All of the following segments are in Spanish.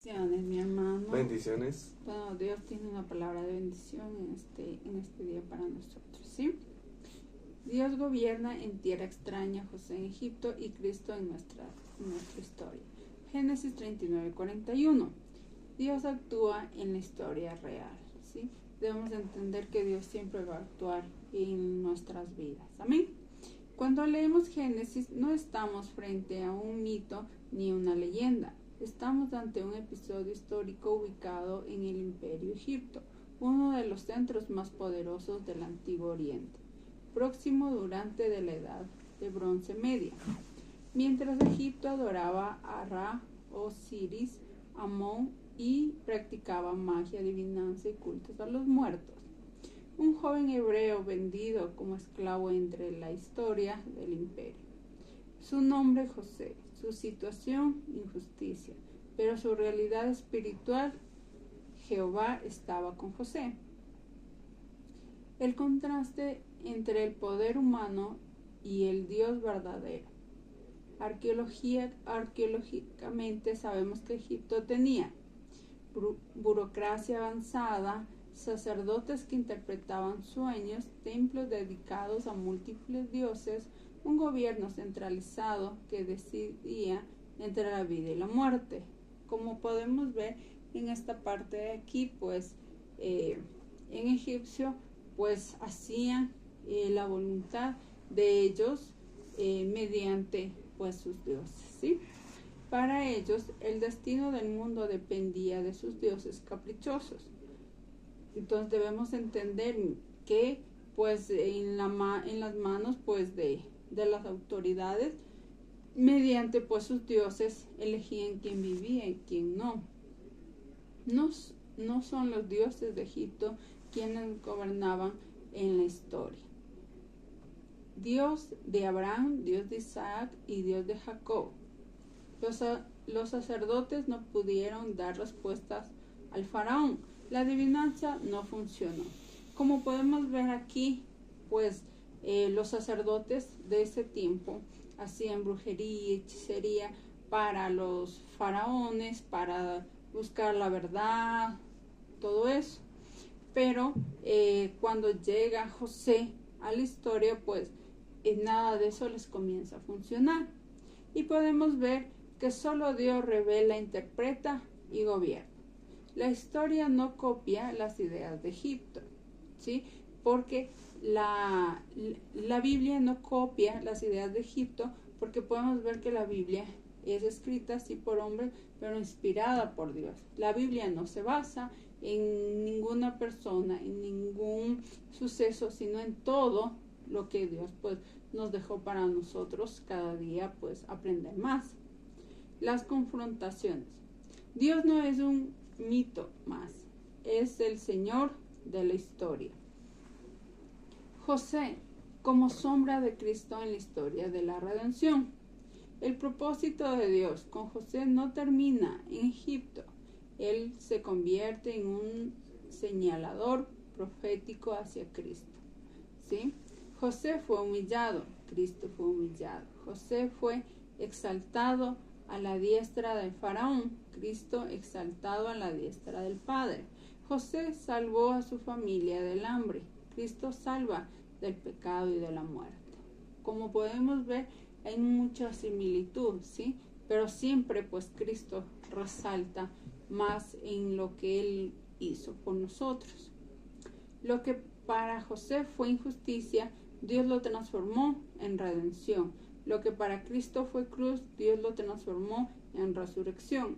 Bendiciones, mi hermano. Bendiciones. Bueno, Dios tiene una palabra de bendición en este día para nosotros, ¿sí? Dios gobierna en tierra extraña, José en Egipto y Cristo en nuestra historia. Génesis 39:41. Dios actúa en la historia real, ¿sí? Debemos entender que Dios siempre va a actuar en nuestras vidas. Amén. Cuando leemos Génesis no estamos frente a un mito ni una leyenda. Estamos ante un episodio histórico ubicado en el Imperio Egipto, uno de los centros más poderosos del Antiguo Oriente, próximo durante de la Edad de Bronce Media. Mientras Egipto adoraba a Ra, Osiris, Amón y practicaba magia, adivinanza y cultos a los muertos. Un joven hebreo vendido como esclavo entre la historia del imperio. Su nombre José, su situación injusticia, pero su realidad espiritual, Jehová estaba con José. El contraste entre el poder humano y el Dios verdadero. Arqueológicamente sabemos que Egipto tenía burocracia avanzada, sacerdotes que interpretaban sueños, templos dedicados a múltiples dioses, un gobierno centralizado que decidía entre la vida y la muerte. Como podemos ver en esta parte de aquí, pues en egipcio, pues hacían la voluntad de ellos mediante pues sus dioses, ¿sí? Para ellos, el destino del mundo dependía de sus dioses caprichosos. Entonces debemos entender que pues en las manos pues de las autoridades, mediante pues sus dioses, elegían quién vivía y quién no. No son los dioses de Egipto quienes gobernaban en la historia. Dios de Abraham, Dios de Isaac y Dios de Jacob. Los sacerdotes no pudieron dar respuestas al faraón. La adivinanza no funcionó. Como podemos ver aquí, pues los sacerdotes de ese tiempo hacían brujería y hechicería para los faraones, para buscar la verdad, todo eso. Pero cuando llega José a la historia, pues nada de eso les comienza a funcionar. Y podemos ver que solo Dios revela, interpreta y gobierna. La historia no copia las ideas de Egipto, ¿sí? Porque la Biblia no copia las ideas de Egipto, porque podemos ver que la Biblia es escrita sí por hombres, pero inspirada por Dios. La Biblia no se basa en ninguna persona, en ningún suceso, sino en todo lo que Dios pues nos dejó para nosotros cada día pues aprender más. Las confrontaciones. Dios no es un mito más, es el Señor de la historia. José, como sombra de Cristo en la historia de la redención. El propósito de Dios con José no termina en Egipto. Él se convierte en un señalador profético hacia Cristo, ¿sí? José fue humillado, Cristo fue humillado. José fue exaltado a la diestra del faraón, Cristo exaltado a la diestra del Padre. José salvó a su familia del hambre, Cristo salva del pecado y de la muerte. Como podemos ver, hay mucha similitud, ¿sí? Pero siempre pues Cristo resalta más en lo que Él hizo por nosotros. Lo que para José fue injusticia, Dios lo transformó en redención. Lo que para Cristo fue cruz, Dios lo transformó en resurrección.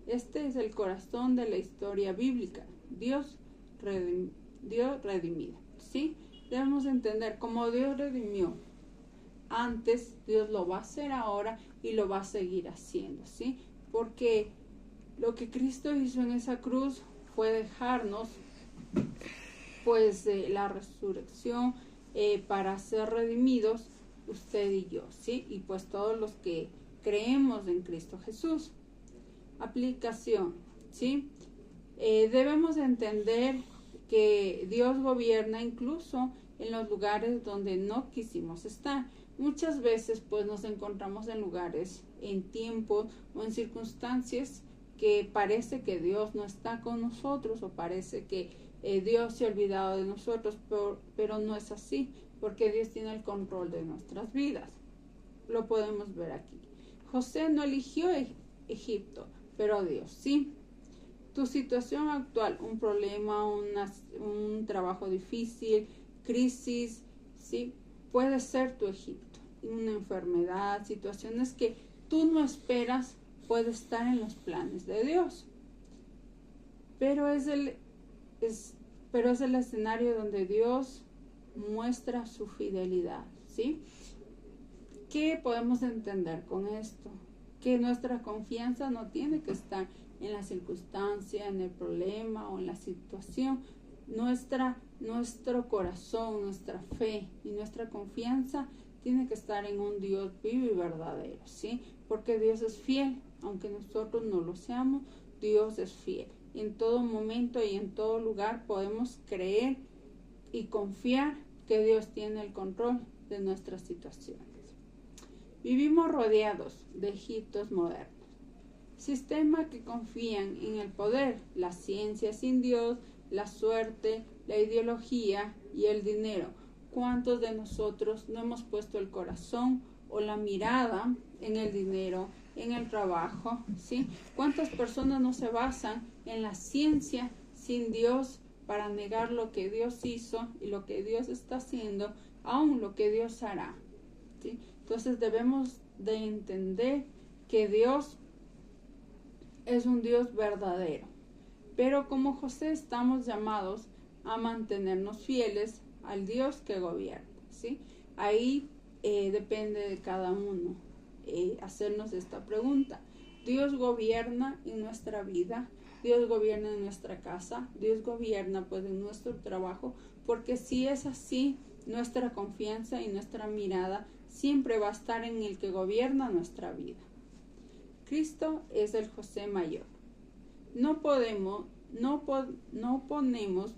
Este es el corazón de la historia bíblica. Dios redimido, ¿sí? Debemos entender, como Dios redimió antes, Dios lo va a hacer ahora y lo va a seguir haciendo, ¿sí? Porque lo que Cristo hizo en esa cruz fue dejarnos pues la resurrección para ser redimidos usted y yo, ¿sí? Y pues todos los que creemos en Cristo Jesús. Aplicación, ¿sí? Debemos entender que Dios gobierna incluso en los lugares donde no quisimos estar. Muchas veces pues nos encontramos en lugares, en tiempos o en circunstancias que parece que Dios no está con nosotros, o parece que Dios se ha olvidado de nosotros, pero no es así, porque Dios tiene el control de nuestras vidas. Lo podemos ver aquí. José no eligió Egipto, pero Dios sí. Tu situación actual, un problema, un trabajo difícil, crisis, ¿sí? Puede ser tu Egipto. Una enfermedad, situaciones que tú no esperas, puede estar en los planes de Dios. Pero es el escenario donde Dios muestra su fidelidad, ¿sí? ¿Qué podemos entender con esto? Que nuestra confianza no tiene que estar en la circunstancia, en el problema o en la situación. Nuestro corazón, nuestra fe y nuestra confianza tiene que estar en un Dios vivo y verdadero, ¿sí? Porque Dios es fiel, aunque nosotros no lo seamos, Dios es fiel. En todo momento y en todo lugar podemos creer y confiar que Dios tiene el control de nuestras situaciones. Vivimos rodeados de Egiptos modernos, sistemas que confían en el poder, la ciencia sin Dios, la suerte, la ideología y el dinero. ¿Cuántos de nosotros no hemos puesto el corazón o la mirada en el dinero, en el trabajo? ¿Sí? ¿Cuántas personas no se basan en la ciencia sin Dios para negar lo que Dios hizo y lo que Dios está haciendo, aún lo que Dios hará? ¿Sí? Entonces debemos de entender que Dios es un Dios verdadero. Pero como José estamos llamados a mantenernos fieles al Dios que gobierna, ¿sí? Ahí depende de cada uno hacernos esta pregunta. Dios gobierna en nuestra vida, Dios gobierna en nuestra casa, Dios gobierna pues en nuestro trabajo, porque si es así, nuestra confianza y nuestra mirada siempre va a estar en el que gobierna nuestra vida. Cristo es el José mayor. No ponemos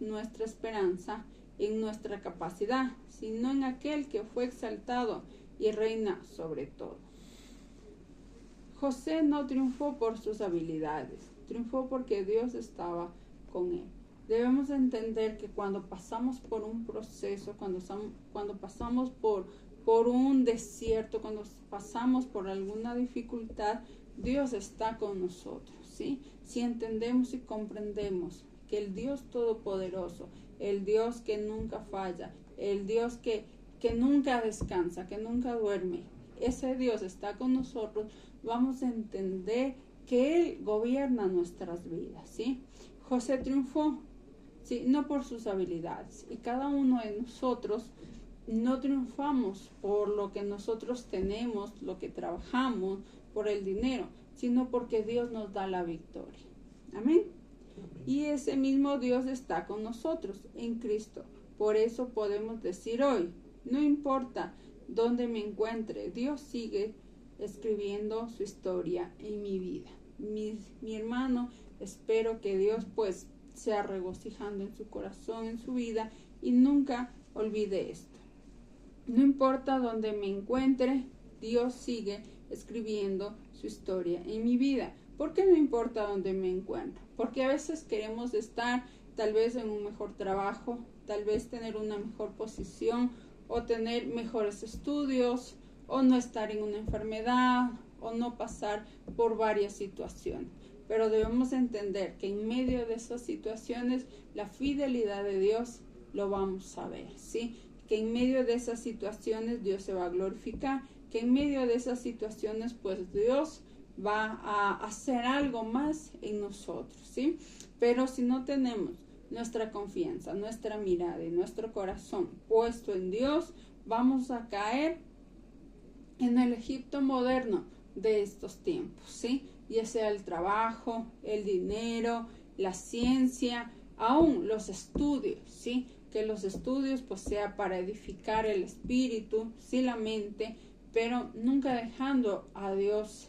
nuestra esperanza en nuestra capacidad, sino en aquel que fue exaltado y reina sobre todo. José no triunfó por sus habilidades, triunfó porque Dios estaba con él. Debemos entender que cuando pasamos por un proceso, cuando pasamos por un desierto, cuando pasamos por alguna dificultad, Dios está con nosotros, ¿sí? Si entendemos y comprendemos que el Dios Todopoderoso, el Dios que nunca falla, el Dios que nunca descansa, que nunca duerme, ese Dios está con nosotros, vamos a entender que Él gobierna nuestras vidas, ¿sí? José triunfó, ¿sí? No por sus habilidades, y cada uno de nosotros no triunfamos por lo que nosotros tenemos, lo que trabajamos, por el dinero, sino porque Dios nos da la victoria. Amén. Y ese mismo Dios está con nosotros en Cristo. Por eso podemos decir hoy, no importa dónde me encuentre, Dios sigue escribiendo su historia en mi vida. Mi hermano, espero que Dios pues sea regocijando en su corazón, en su vida, y nunca olvide esto. No importa dónde me encuentre, Dios sigue escribiendo su historia en mi vida. ¿Por qué no importa dónde me encuentro? Porque a veces queremos estar tal vez en un mejor trabajo, tal vez tener una mejor posición, o tener mejores estudios, o no estar en una enfermedad, o no pasar por varias situaciones. Pero debemos entender que en medio de esas situaciones, la fidelidad de Dios lo vamos a ver, ¿sí? Que en medio de esas situaciones Dios se va a glorificar, que en medio de esas situaciones pues Dios va a hacer algo más en nosotros, ¿sí? Pero si no tenemos nuestra confianza, nuestra mirada y nuestro corazón puesto en Dios, vamos a caer en el Egipto moderno de estos tiempos, ¿sí? Ya sea el trabajo, el dinero, la ciencia, aún los estudios, ¿sí? Que los estudios pues sea para edificar el espíritu, sí, la mente, pero nunca dejando a Dios